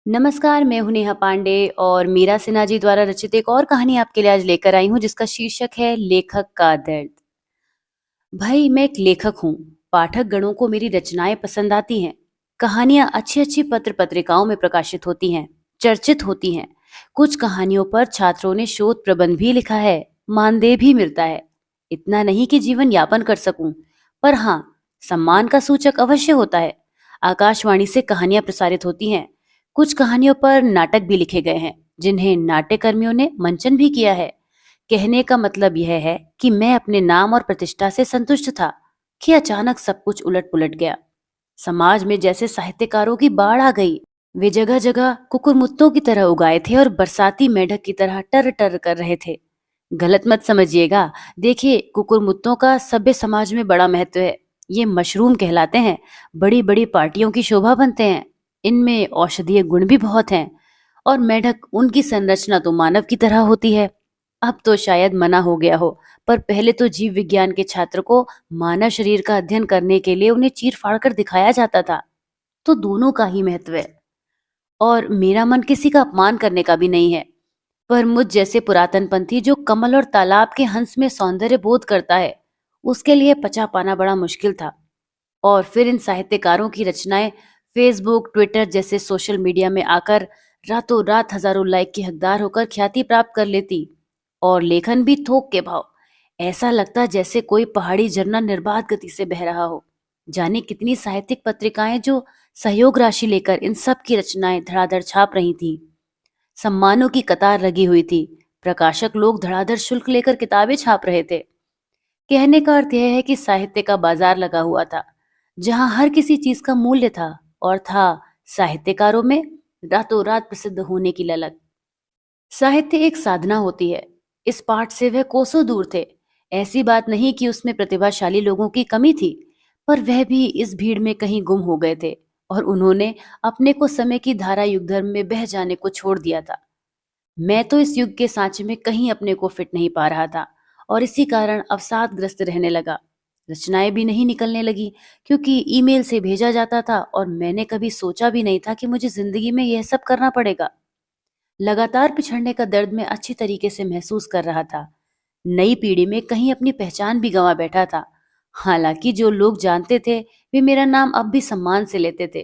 नमस्कार, मैं हूँ नेहा पांडे और मीरा सिन्हा जी द्वारा रचित एक और कहानी आपके लिए आज लेकर आई हूँ जिसका शीर्षक है लेखक का दर्द। भाई मैं एक लेखक हूँ। पाठक गणों को मेरी रचनाएं पसंद आती हैं। कहानियां अच्छी अच्छी पत्र पत्रिकाओं में प्रकाशित होती हैं, चर्चित होती हैं। कुछ कहानियों पर छात्रों ने शोध प्रबंध भी लिखा है, मानदेय भी मिलता है। इतना नहीं कि जीवन यापन कर सकूं, पर हाँ, सम्मान का सूचक अवश्य होता है। आकाशवाणी से कहानियां प्रसारित होती हैं। कुछ कहानियों पर नाटक भी लिखे गए हैं, जिन्हें नाट्यकर्मियों ने मंचन भी किया है। कहने का मतलब यह है कि मैं अपने नाम और प्रतिष्ठा से संतुष्ट था कि अचानक सब कुछ उलट पुलट गया। समाज में जैसे साहित्यकारों की बाढ़ आ गई। वे जगह जगह कुकुरमुत्तों की तरह उगाए थे और बरसाती मेढक की तरह टर टर कर रहे थे। गलत मत समझिएगा। देखिए, कुकुरमुत्तों का सभ्य समाज में बड़ा महत्व है। ये मशरूम कहलाते हैं, बड़ी बड़ी पार्टियों की शोभा बनते हैं। इनमें औषधीय गुण भी बहुत हैं। और मेढक, उनकी संरचना तो मानव की तरह होती है। अब तो शायद मना हो गया हो, पर पहले तो जीव विज्ञान के छात्र को मानव शरीर का अध्ययन करने के लिए उन्हें चीर फाड़ कर दिखाया जाता था। तो दोनों का ही महत्व है। और मेरा मन किसी का अपमान करने का भी नहीं है, पर मुझ जैसे पुरातन पंथी जो कमल और तालाब के हंस में सौंदर्य बोध करता है, उसके लिए पचा पाना बड़ा मुश्किल था। और फिर इन साहित्यकारों की रचनाएं फेसबुक, ट्विटर जैसे सोशल मीडिया में आकर रातों रात हजारों लाइक की हकदार होकर ख्याति प्राप्त कर लेती। और लेखन भी थोक के भाव। ऐसा लगता जैसे कोई पहाड़ी झरना निर्बाध गति से बह रहा हो। जाने कितनी साहित्यिक पत्रिकाएं जो सहयोग राशि लेकर इन सब की रचनाएं धड़ाधड़ छाप रही थीं। सम्मानों की कतार लगी हुई थी। प्रकाशक लोग धड़ाधड़ शुल्क लेकर किताबें छाप रहे थे। कहने का अर्थ यह है कि साहित्य का बाजार लगा हुआ था, जहां हर किसी चीज का मूल्य था। और था साहित्यकारों में रातों रात प्रसिद्ध होने की ललक। साहित्य एक साधना होती है। इस पाठ से वह कोसों दूर थे। ऐसी बात नहीं कि उसमें प्रतिभाशाली लोगों की कमी थी, पर वह भी इस भीड़ में कहीं गुम हो गए थे और उन्होंने अपने को समय की धारा युग धर्म में बह जाने को छोड़ दिया था। मैं तो इस युग के सांचे में कहीं अपने को फिट नहीं पा रहा था और इसी कारण अवसादग्रस्त रहने लगा। रचनाएं भी नहीं निकलने लगी, क्योंकि ईमेल से भेजा जाता था और मैंने कभी सोचा भी नहीं था कि मुझे जिंदगी में यह सब करना पड़ेगा। लगातार पिछड़ने का दर्द मैं अच्छी तरीके से महसूस कर रहा था। नई पीढ़ी में कहीं अपनी पहचान भी गंवा बैठा था। हालांकि जो लोग जानते थे, वे मेरा नाम अब भी सम्मान से लेते थे,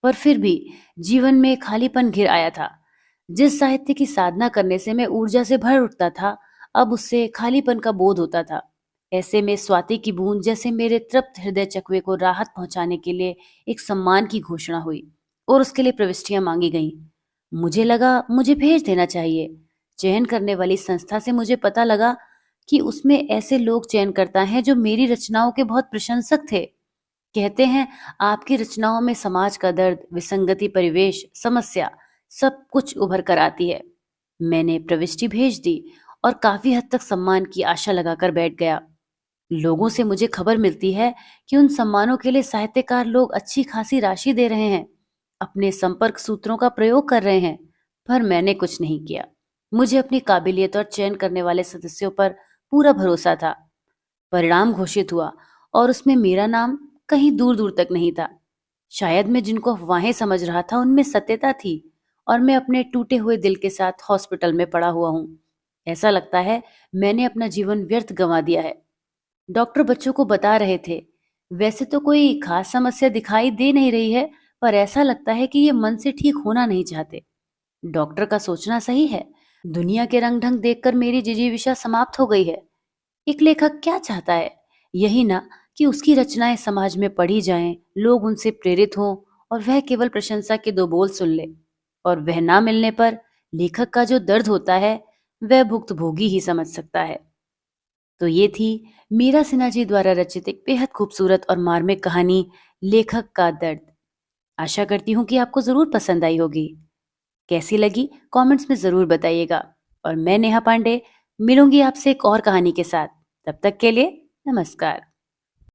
पर फिर भी जीवन में खालीपन घिर आया था। जिस साहित्य की साधना करने से मैं ऊर्जा से भर उठता था, अब उससे खालीपन का बोध होता था। ऐसे में स्वाति की बूंद जैसे मेरे तृप्त हृदय चकवे को राहत पहुंचाने के लिए एक सम्मान की घोषणा हुई और उसके लिए प्रविष्टियां मांगी गईं। मुझे लगा मुझे भेज देना चाहिए। चयन करने वाली संस्था से मुझे पता लगा कि उसमें ऐसे लोग चयन करता है जो मेरी रचनाओं के बहुत प्रशंसक थे। कहते हैं, आपकी रचनाओं में समाज का दर्द, विसंगति, परिवेश, समस्या सब कुछ उभर कर आती है। मैंने प्रविष्टि भेज दी और काफी हद तक सम्मान की आशा लगाकर बैठ गया। लोगों से मुझे खबर मिलती है कि उन सम्मानों के लिए साहित्यकार लोग अच्छी खासी राशि दे रहे हैं, अपने संपर्क सूत्रों का प्रयोग कर रहे हैं, पर मैंने कुछ नहीं किया। मुझे अपनी काबिलियत और चयन करने वाले सदस्यों पर पूरा भरोसा था। परिणाम घोषित हुआ और उसमें मेरा नाम कहीं दूर दूर तक नहीं था। शायद मैं जिनको अफवाहें समझ रहा था उनमें सत्यता थी और मैं अपने टूटे हुए दिल के साथ हॉस्पिटल में पड़ा हुआ हूँ। ऐसा लगता है मैंने अपना जीवन व्यर्थ गंवा दिया है। डॉक्टर बच्चों को बता रहे थे, वैसे तो कोई खास समस्या दिखाई दे नहीं रही है, पर ऐसा लगता है कि ये मन से ठीक होना नहीं चाहते। डॉक्टर का सोचना सही है। दुनिया के रंग ढंग देखकर मेरी जिजीविषा समाप्त हो गई है। एक लेखक क्या चाहता है? यही ना कि उसकी रचनाएं समाज में पढ़ी जाएं, लोग उनसे प्रेरित हों और वह केवल प्रशंसा के दो बोल सुन ले। और वह ना मिलने पर लेखक का जो दर्द होता है, वह भुक्तभोगी ही समझ सकता है। तो ये थी मीरा सिन्हा जी द्वारा रचित एक बेहद खूबसूरत और मार्मिक कहानी, लेखक का दर्द। आशा करती हूँ कि आपको जरूर पसंद आई होगी। कैसी लगी कमेंट्स में जरूर बताइएगा। और मैं नेहा पांडे मिलूंगी आपसे एक और कहानी के साथ। तब तक के लिए नमस्कार।